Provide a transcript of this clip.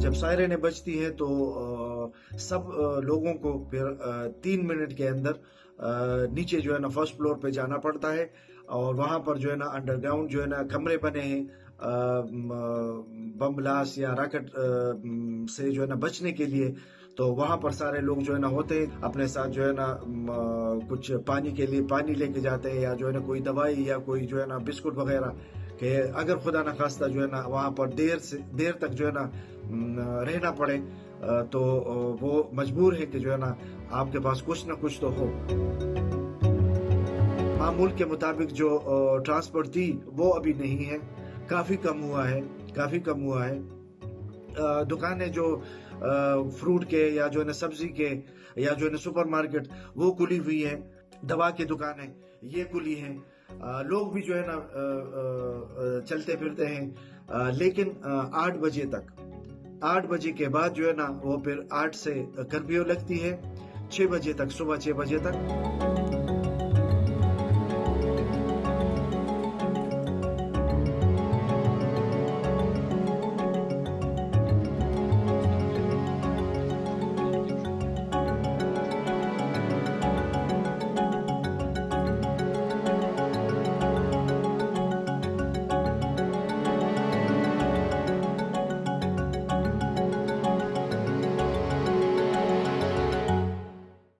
जब सायरें बजती हैं तो सब लोगों को फिर 3 मिनट के अंदर नीचे जो है ना फर्स्ट फ्लोर पे जाना पड़ता है और वहाँ पर जो है ना अंडरग्राउंड जो है ना कमरे बने हैं बम ब्लास्ट या रॉकेट से जो है ना बचने के लिए। तो वहाँ पर सारे लोग जो है ना होते हैं, अपने साथ जो है ना कुछ पानी के लिए पानी लेके जाते हैं या जो है ना कोई दवाई या कोई जो है ना बिस्कुट वगैरह, कि अगर खुदा न खास्ता जो है ना वहाँ पर देर तक जो है ना रहना पड़े तो वो मजबूर है कि जो है ना आपके पास कुछ ना कुछ तो हो। मामूल के मुताबिक जो ट्रांसपोर्ट थी वो अभी नहीं है, काफ़ी कम हुआ है, काफ़ी कम हुआ है। दुकानें जो फ्रूट के या जो है ना सब्जी के या जो है ना सुपरमार्केट वो खुली हुई है, दवा की दुकानें ये खुली हैं। लोग भी जो है ना चलते फिरते हैं, लेकिन 8 बजे तक, 8 बजे के बाद जो है ना वो फिर 8 से कर्फ्यू लगती है, 6 बजे तक, सुबह 6 बजे तक।